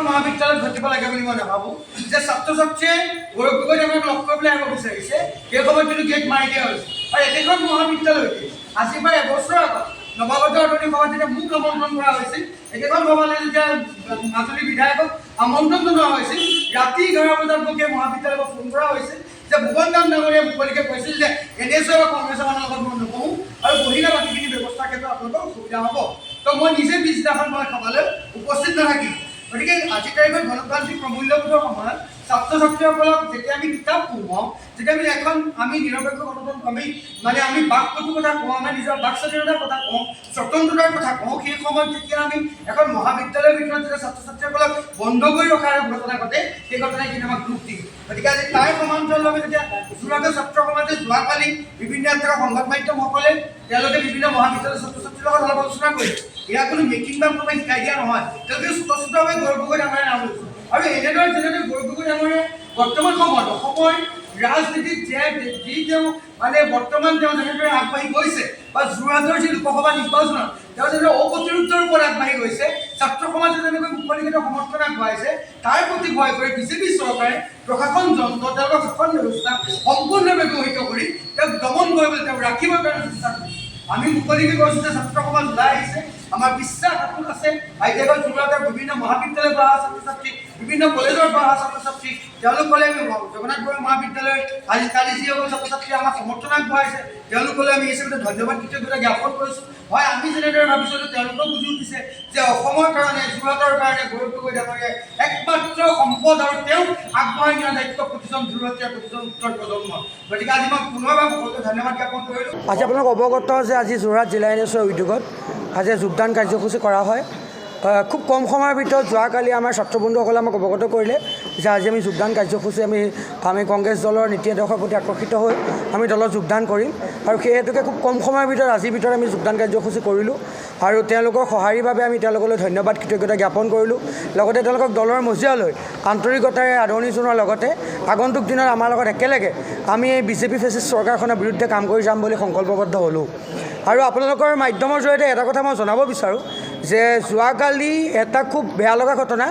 মহাবিদ্যালয়ত ঘটিব লাগে বুলি মই নাভাবোঁ যে ছাত্ৰ ছাত্ৰীয়ে গৌৰৱ গগৈ আমাক লগ কৰিবলৈ আহিব বিচাৰিছে সেই সময়ত কিন্তু গেট মাৰি দিয়া হৈছে আৰু একেখন মহাবিদ্যালয়তে আজি প্ৰায় এবছৰ আগত নৱাগত আদৰণি সভাত যেতিয়া মোক আমন্ত্ৰণ কৰা হৈছিল একেখন সভালৈ যেতিয়া মাজুলী বিধায়কক আমন্ত্ৰণ জনোৱা হৈছিল ৰাতি 11 বজাত মোক এই মহাবিদ্যালয়ত ফোন কৰা হৈছিল যে ভুৱন দাম ডাঙৰীয়াই মুকলিকে কৈছিল যে NSU বা কংগ্ৰেছৰ মানুহৰ লগত মই নবহোঁ আৰু বহিলে বাকীখিনি ব্যৱস্থাৰ ক্ষেত্ৰত আপোনালোকৰ অসুবিধা হ'ব তো মই নিজে পিছদিনাখন মই সভালৈ উপস্থিত নাথাকিম গতিকে আজি তাৰিখত গণতান্ত্ৰিক প্ৰমূল্যবোধৰ সময়ত ছাত্ৰ ছাত্ৰীসকলক যেতিয়া আমি কিতাপ পঢ়াওঁ যেতিয়া আমি এখন আমি নিৰপেক্ষ গণতন্ত্ৰ আমি বাকপটুৰ কথা কওঁ আমাৰ নিজৰ বাক স্বাধীনতাৰ কথা কওঁ স্বতন্ত্ৰতাৰ কথা কওঁ সেই সময়ত যেতিয়া আমি এখন মহাবিদ্যালয়ৰ ভিতৰত যেতিয়া ছাত্ৰ ছাত্ৰীসকলক বন্ধ কৰি ৰখাৰ ঘটনা ঘটে সেই ঘটনাই কিন্তু আমাক দুখ দিয়ে গতিকে আজি তাৰ সমান্তৰালভাৱে যেতিয়া যোৰহাটৰ ছাত্ৰ সমাজে যোৱাকালি বিভিন্ন ক্ষেত্ৰত সংবাদ মাধ্যমসকলে তেওঁলোকে বিভিন্ন মহাবিদ্যালয়ৰ ছাত্ৰ ছাত্ৰীৰ লগত অলপ আলোচনা কৰিছে ইয়াৰ কোনো মেকিং বা কোনোবাই শিকাই দিয়া নহয় তেওঁলোকে স্পষ্টভাৱে গৌৰৱ গগৈ ডাঙৰীয়াৰ নাম লৈছে আৰু এনেদৰে যেনেদৰে গৌৰৱ গগৈ ডাঙৰীয়াই বৰ্তমান সময়ত অসমৰ ৰাজনীতিত যি তেওঁ বৰ্তমান তেওঁ যেনেদৰে আগবাঢ়ি গৈছে বা যোৰহাটৰ যি লোকসভা নিৰ্বাচনত তেওঁ যেনেদৰে অপ্ৰতিৰোধৰ ওপৰত আগবাঢ়ি গৈছে ছাত্ৰ সমাজে যেনেকৈ মুকলিকৈ সমৰ্থন আগবঢ়াইছে তাৰ প্ৰতি ভয় কৰি বিজেপি চৰকাৰে প্ৰশাসন যন্ত্ৰ তেওঁলোকৰ শাসন ব্যৱস্থা সম্পূৰ্ণভাৱে ব্যৱহৃত কৰি তেওঁক দমন কৰিবলৈ তেওঁ ৰাখিবৰ কাৰণে চেষ্টা কৰিছে আমি মুকলিকৈ কৈছোঁ যে ছাত্ৰ সমাজ ওলাই আহিছে আমাৰ বিশ্বাস আপোন আছে আইডিয়াগত যোৰহাটৰ বিভিন্ন মহাবিদ্যালয়ৰ পৰা অহা ছাত্ৰ ছাত্ৰী বিভিন্ন কলেজৰ পৰা অহা ছাত্ৰ ছাত্ৰী তেওঁলোকলৈ আমি জগন্নাথ বৰুৱা মহাবিদ্যালয়ৰ কালি যিসকল ছাত্ৰ ছাত্ৰীয়ে আমাক সমৰ্থন আগবঢ়াইছে তেওঁলোকলৈ আমি এই হিচাপে ধন্যবাদ কৃতজ্ঞতা জ্ঞাপন কৰিছোঁ হয় আমি যেনেদৰে ভাবিছিলোঁ তেওঁলোকেও বুজি উঠিছে যে অসমৰ কাৰণে যোৰহাটৰ কাৰণে গৌৰৱ গগৈ ডাঙৰীয়াই একমাত্ৰ সম্পদ আৰু তেওঁক আগবঢ়াই নিয়াৰ দায়িত্ব প্ৰতিজন যোৰহাটীয়া প্ৰতিজন উত্তৰ প্ৰজন্মৰ গতিকে আজি মই পুনৰবাৰ সকলোকে ধন্যবাদ জ্ঞাপন কৰিলোঁ আজি আপোনালোক অৱগত যে আজি যোৰহাট জিলা NSU উদ্যোগত আজি যোগদান কাৰ্যসূচী কৰা হয় খুব কম সময়ৰ ভিতৰত যোৱাকালি আমাৰ ছাত্ৰবন্ধুসকলে আমাক অৱগত কৰিলে যে আজি আমি যোগদান কাৰ্যসূচী আমি কংগ্ৰেছ দলৰ নীতি আদৰ্শৰ প্ৰতি আকৰ্ষিত হৈ আমি দলত যোগদান কৰিম আৰু সেই হেতুকে খুব কম সময়ৰ ভিতৰত আজিৰ ভিতৰত আমি যোগদান কাৰ্যসূচী কৰিলোঁ আৰু তেওঁলোকৰ সঁহাৰিৰ বাবে আমি তেওঁলোকলৈ ধন্যবাদ কৃতজ্ঞতা জ্ঞাপন কৰিলোঁ লগতে তেওঁলোকক দলৰ মজিয়ালৈ আন্তৰিকতাৰে আদৰণি জনোৱাৰ লগতে আগন্তুক দিনত আমাৰ লগত একেলগে আমি এই বিজেপি ফেচিষ্ট চৰকাৰখনৰ বিৰুদ্ধে কাম কৰি যাম বুলি সংকল্পবদ্ধ হ'লোঁ আৰু আপোনালোকৰ মাধ্যমৰ জৰিয়তে এটা কথা মই জনাব বিচাৰোঁ যে যোৱাকালি এটা খুব বেয়া লগা ঘটনা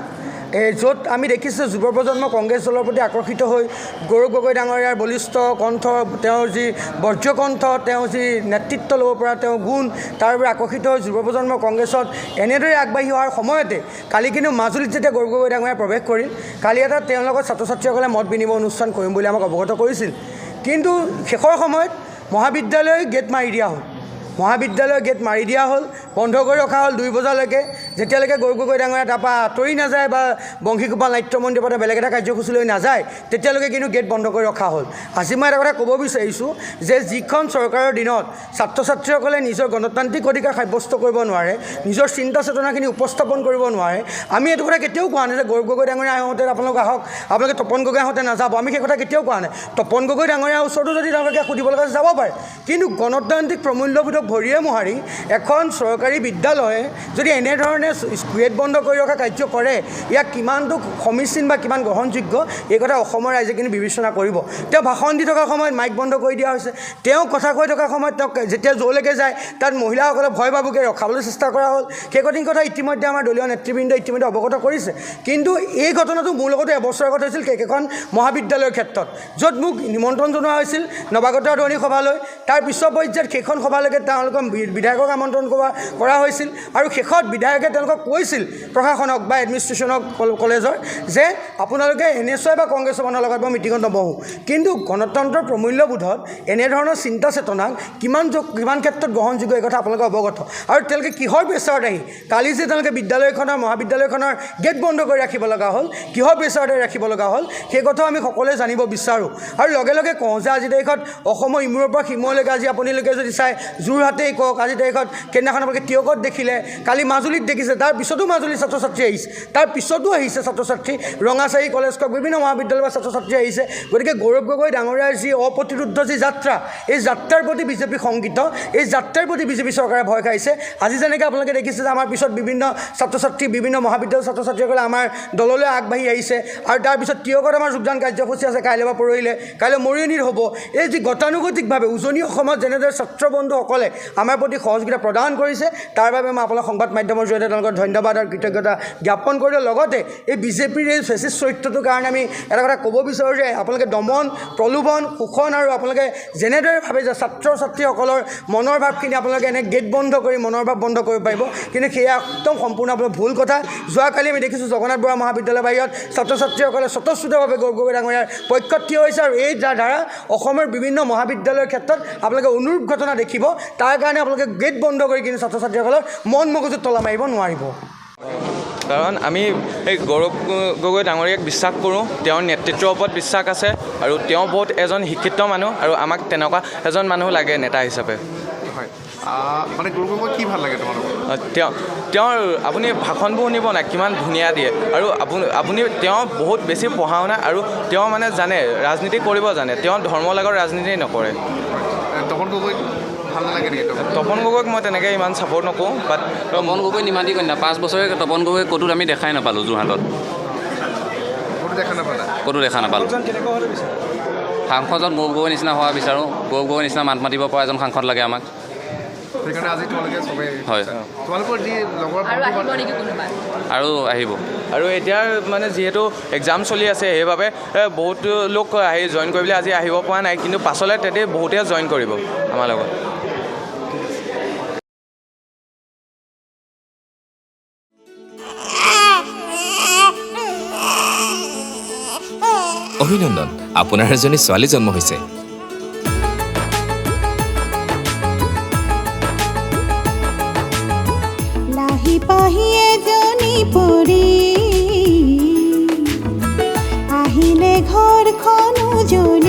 য'ত আমি দেখিছোঁ যুৱ প্ৰজন্ম কংগ্ৰেছ দলৰ প্ৰতি আকৰ্ষিত হৈ গৌৰৱ গগৈ ডাঙৰীয়াৰ বলিষ্ঠ কণ্ঠ তেওঁৰ যি বজ্ৰকণ্ঠ তেওঁ যি নেতৃত্ব ল'ব পৰা তেওঁ গুণ তাৰ বাবে আকৰ্ষিত হৈ যুৱ প্ৰজন্ম কংগ্ৰেছত এনেদৰে আগবাঢ়ি অহাৰ সময়তে কালি কিন্তু মাজুলীত যেতিয়া গৌৰৱ গগৈ ডাঙৰীয়াই প্ৰৱেশ কৰিল কালি এটা তেওঁৰ লগত ছাত্ৰ ছাত্ৰীসকলে মত বিনিময় অনুষ্ঠান কৰিম বুলি আমাক অৱগত কৰিছিল কিন্তু শেষৰ সময়ত মহাবিদ্যালয় গেট মাৰি দিয়া হ'ল বন্ধ কৰি ৰখা হ'ল 2 বজালৈকে যেতিয়ালৈকে গৌৰৱ গগৈ ডাঙৰীয়া তাৰপৰা আঁতৰি নাযায় বা বংশীগোপাল নাট্য মন্দিৰৰ পৰা বেলেগ এটা কাৰ্যসূচীলৈ নাযায় তেতিয়ালৈকে কিন্তু গেট বন্ধ কৰি ৰখা হ'ল আজি মই এটা কথা ক'ব বিচাৰিছোঁ যে যিখন চৰকাৰৰ দিনত ছাত্ৰ ছাত্ৰীসকলে নিজৰ গণতান্ত্ৰিক অধিকাৰ সাব্যস্ত কৰিব নোৱাৰে নিজৰ চিন্তা চেতনাখিনি উপস্থাপন কৰিব নোৱাৰে আমি এইটো কথা কেতিয়াও কোৱা নাই যে গৌৰৱ গগৈ ডাঙৰীয়া আহোঁতে আপোনালোক আহক আপোনালোকে তপন গগৈ আহোঁতে নাযাব আমি সেই কথা কেতিয়াও কোৱা নাই তপন গগৈ ডাঙৰীয়াৰ ওচৰতো যদি তেওঁলোকে সুধিব লগা যাব পাৰে কিন্তু গণতান্ত্ৰিক প্ৰমূল্যবোধক ভৰিয়ে মোহাৰি এখন চৰকাৰী বিদ্যালয়ে যদি এনেধৰণে গেট বন্ধ কৰি ৰখা কাৰ্য কৰে ইয়াক কিমানটো সমীচীন বা কিমান গ্ৰহণযোগ্য এই কথা অসমৰ ৰাইজে কিন্তু বিবেচনা কৰিব তেওঁ ভাষণ দি থকা সময়ত মাইক বন্ধ কৰি দিয়া হৈছে তেওঁ কথা কৈ থকা সময়ত তেওঁক যেতিয়া য'লৈকে যায় তাত মহিলাসকলে ভয় ভাবুকে ৰখাবলৈ চেষ্টা কৰা হ'ল সেইখিনি কথা ইতিমধ্যে আমাৰ দলীয় নেতৃবৃন্দ ইতিমধ্যে অৱগত কৰিছে কিন্তু এই ঘটনাটো মোৰ লগতে এবছৰ আগত হৈছিল কেইখন মহাবিদ্যালয়ৰ ক্ষেত্ৰত য'ত মোক নিমন্ত্ৰণ জনোৱা হৈছিল নৱাগত আদৰণি সভালৈ তাৰ পিছৰ পৰ্যায়ত সেইখন সভালৈকে তেওঁলোকৰ বিধায়কক আমন্ত্ৰণ কৰা হৈছিল আৰু শেষত বিধায়কে তেওঁলোকক কৈছিল প্ৰশাসনক বা এডমিনিষ্ট্ৰেশ্যনক কলেজৰ যে আপোনালোকে NSU বা কংগ্ৰেছৰ মানুহৰ লগত মই মিটিঙত নবহোঁ কিন্তু গণতন্ত্ৰৰ প্ৰমূল্যবোধত এনেধৰণৰ চিন্তা চেতনাক কিমান ক্ষেত্ৰত গ্ৰহণযোগ্য এই কথা আপোনালোকে অৱগত আৰু তেওঁলোকে কিহৰ প্ৰেছাৰত আহি কালি যে তেওঁলোকে মহাবিদ্যালয়খনৰ গেট বন্ধ কৰি ৰাখিব লগা হ'ল কিহৰ প্ৰেছাৰতে ৰাখিব লগা হ'ল সেই কথাও আমি সকলোৱে জানিব বিচাৰোঁ আৰু লগে লগে কওঁ যে আজি তাৰিখত অসমৰ ইমূৰৰ পৰা সিমূৰলৈকে আজি আপোনালোকে যদি চাই যোৰহাটেই কওক আজি তাৰিখত সেইদিনাখন আপোনালোকে টিয়কত দেখিলে কালি মাজুলীত দেখিছে তাৰ পিছতো মাজুলীৰ ছাত্ৰ ছাত্ৰী আহিছে তাৰ পিছতো আহিছে ছাত্ৰ ছাত্ৰী ৰঙাচাৰী কলেজ কওক বিভিন্ন মহাবিদ্যালয়ৰ পৰা ছাত্ৰ ছাত্ৰী আহিছে গতিকে গৌৰৱ গগৈ ডাঙৰীয়াৰ যি অপ্ৰতিৰোধ যি যাত্ৰা এই যাত্ৰাৰ প্ৰতি বিজেপি শংকিত এই যাত্ৰাৰ প্ৰতি বিজেপি চৰকাৰে ভয় খাইছে আজি যেনেকৈ আপোনালোকে দেখিছে যে আমাৰ পিছত বিভিন্ন ছাত্ৰ ছাত্ৰী বিভিন্ন মহাবিদ্যালয়ৰ ছাত্ৰ ছাত্ৰীসকলে আমাৰ দললৈ আগবাঢ়ি আহিছে আৰু তাৰপিছত টিয়কত আমাৰ যোগদান কাৰ্যসূচী আছে কাইলৈ বা পৰহিলৈ কাইলৈ মৰিয়নিত হ'ব এই যি গতানুগতিকভাৱে উজনি অসমত যেনেদৰে ছাত্ৰ বন্ধুসকলে আমাৰ প্ৰতি সহযোগিতা প্ৰদান কৰিছে তাৰ বাবে মই আপোনালোক সংবাদ মাধ্যমৰ জৰিয়তে আপোনালোকৰ ধন্যবাদ আৰু কৃতজ্ঞতা জ্ঞাপন কৰিলোঁ। লগতে এই বিজেপিৰ এই ফেচিষ্ট চৰিত্ৰটোৰ কাৰণে আমি এটা কথা ক'ব বিচাৰোঁ যে আপোনালোকে দমন, প্ৰলোভন, শোষণ আৰু আপোনালোকে যেনেদৰে ভাবে যে ছাত্ৰ ছাত্ৰীসকলৰ মনৰ ভাৱখিনি আপোনালোকে এনে গেট বন্ধ কৰি মনৰ ভাৱ বন্ধ কৰিব পাৰিব, কিন্তু সেয়া একদম সম্পূৰ্ণ আপোনাৰ ভুল কথা। যোৱাকালি আমি দেখিছোঁ জগন্নাথ বৰুৱা মহাবিদ্যালয়ৰ বাহিৰত ছাত্ৰ ছাত্ৰীসকলে স্বতঃস্ফূৰ্তভাৱে গগৈ ডাঙৰীয়াৰ পক্ষত থিয় হৈছে, আৰু এই যাৰ দ্বাৰা অসমৰ বিভিন্ন মহাবিদ্যালয়ৰ ক্ষেত্ৰত আপোনালোকে অনুৰূপ ঘটনা দেখিব। তাৰ কাৰণে আপোনালোকে গেট বন্ধ কৰি কিন্তু ছাত্ৰ ছাত্ৰীসকলৰ মন মগজুত তলা মাৰিব নোৱাৰিব। কাৰণ আমি এই গৌৰৱ গগৈ ডাঙৰীয়াক বিশ্বাস কৰোঁ, তেওঁৰ নেতৃত্বৰ ওপৰত বিশ্বাস আছে, আৰু তেওঁ বহুত এজন শিক্ষিত মানুহ, আৰু আমাক তেনেকুৱা এজন মানুহ লাগে নেতা হিচাপে। হয়, মানে গৌৰৱ গগৈ কি ভাল লাগে তোমালোকৰ? তেওঁৰ আপুনি ভাষণবোৰ শুনিব নাই, কিমান ধুনীয়া দিয়ে, আৰু আপুনি তেওঁ বহুত বেছি পঢ়া শুনা, আৰু তেওঁ মানে জানে ৰাজনীতি কৰিব জানে, তেওঁ ধৰ্মৰ লগত ৰাজনীতি নকৰে। তপন গগৈ ভাল নালাগে নেকি? তপন গগৈক মই তেনেকৈ ইমান ছাপৰ্ট নকৰোঁ, বাট তপন গগৈ নিমাতী কন্যা 5 বছৰে তপন গগৈ ক'তো আমি দেখাই নাপালোঁ যোৰহাটত, ক'তো দেখা নাপালোঁ। সাংসদজন গৌৰৱ গগৈ নিচিনা হোৱা বিচাৰোঁ, গৌৰৱ গগৈ নিচিনা মাত মাতিব পৰা এজন সাংসদ লাগে আমাক। সেইকাৰণে আজি তোমালোকে চবেই হয়, তোমালোকৰ যি লগৰ আৰু আহিব। আৰু এতিয়া মানে যিহেতু এক্সাম চলি আছে, সেইবাবে বহুত লোক আহি জইন কৰিবলৈ আজি আহিব পৰা নাই, কিন্তু পাছলৈ তেতিয়া বহুতে জইন কৰিব আমাৰ লগত। অভিনন্দন, আপোনাৰ এজনী ছোৱালী জন্ম হৈছে। লাহি পাহি এজনী পৰি আহিলে ঘৰখন উজলি।